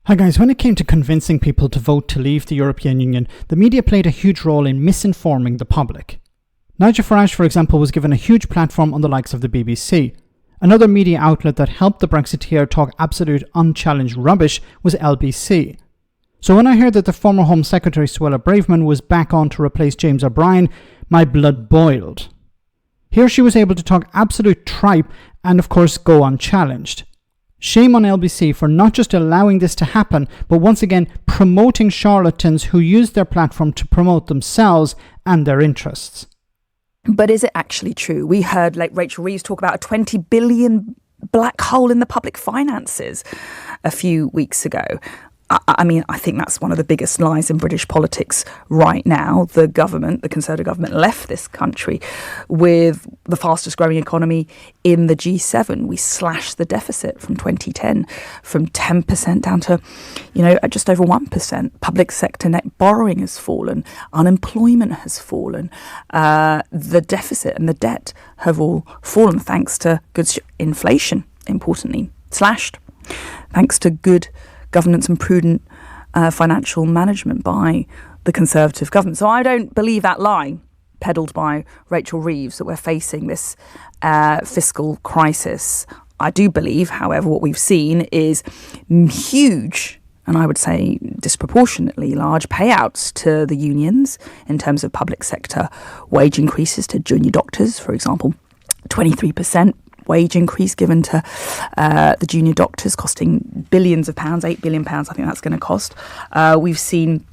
Hi guys, when it came to convincing people to vote to leave the European Union, the media played a huge role in misinforming the public. Nigel Farage, for example, was given a huge platform on the likes of the BBC. Another media outlet that helped the Brexiteer talk absolute unchallenged rubbish was LBC. So when I heard that the former Home Secretary Suella Braverman was back on to replace James O'Brien, my blood boiled. Here she was able to talk absolute tripe and of course go unchallenged. Shame on LBC for not just allowing this to happen, but once again promoting charlatans who use their platform to promote themselves and their interests. But is it actually true? We heard Rachel Reeves talk about a 20 billion black hole in the public finances a few weeks ago. I think that's one of the biggest lies in British politics right now. The government, the Conservative government, left this country with the fastest growing economy in the G7. We slashed the deficit from 2010 from 10% down to, just over 1%. Public sector net borrowing has fallen. Unemployment has fallen. The deficit and the debt have all fallen thanks to good inflation, importantly, slashed. Thanks to good governance and prudent financial management by the Conservative government. So I don't believe that lie peddled by Rachel Reeves that we're facing this fiscal crisis. I do believe, however, what we've seen is huge, and I would say disproportionately large, payouts to the unions in terms of public sector wage increases to junior doctors, for example, 23%. Wage increase given to the junior doctors, costing billions of pounds, £8 billion, I think that's going to cost. We've seen,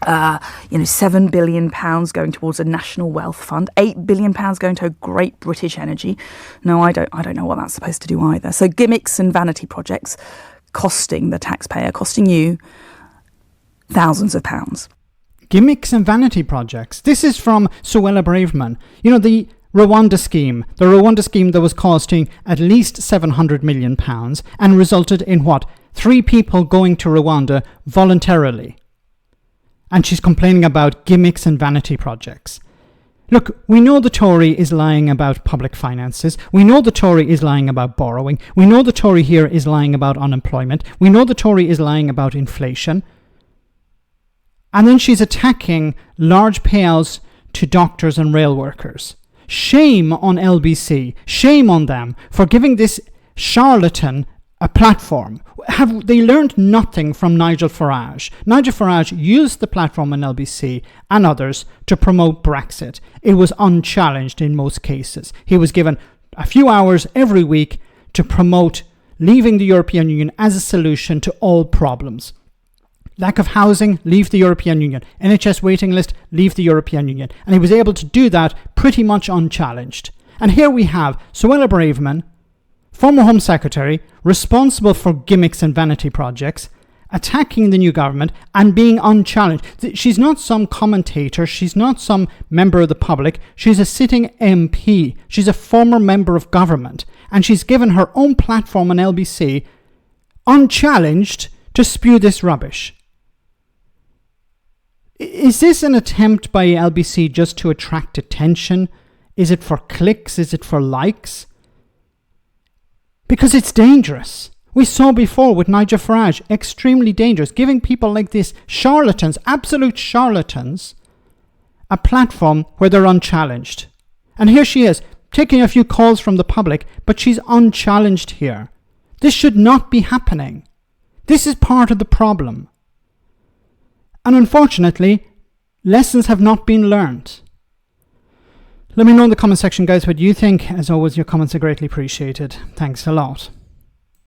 £7 billion going towards a national wealth fund, £8 billion going to Great British Energy. No, I don't know what that's supposed to do either. So gimmicks and vanity projects costing the taxpayer, costing you thousands of pounds. Gimmicks and vanity projects. This is from Suella Braverman. The Rwanda scheme that was costing at least £700 million and resulted in 3 people going to Rwanda voluntarily. And she's complaining about gimmicks and vanity projects. Look, we know the Tory is lying about public finances. We know the Tory is lying about borrowing. We know the Tory here is lying about unemployment. We know the Tory is lying about inflation. And then she's attacking large payouts to doctors and rail workers. Shame on LBC, shame on them for giving this charlatan a platform. Have they learned nothing from Nigel Farage? Nigel Farage used the platform on LBC and others to promote Brexit. It was unchallenged in most cases. He was given a few hours every week to promote leaving the European Union as a solution to all problems. Lack of housing, leave the European Union. NHS waiting list, leave the European Union. And he was able to do that pretty much unchallenged. And here we have Suella Braverman, former Home Secretary, responsible for gimmicks and vanity projects, attacking the new government and being unchallenged. She's not some commentator. She's not some member of the public. She's a sitting MP. She's a former member of government. And she's given her own platform on LBC, unchallenged, to spew this rubbish. Is this an attempt by LBC just to attract attention? Is it for clicks? Is it for likes? Because it's dangerous. We saw before with Nigel Farage, extremely dangerous, giving people like this, charlatans, absolute charlatans, a platform where they're unchallenged. And here she is, taking a few calls from the public, but she's unchallenged here. This should not be happening. This is part of the problem. And unfortunately, lessons have not been learned. Let me know in the comment section, guys, what you think. As always, your comments are greatly appreciated. Thanks a lot.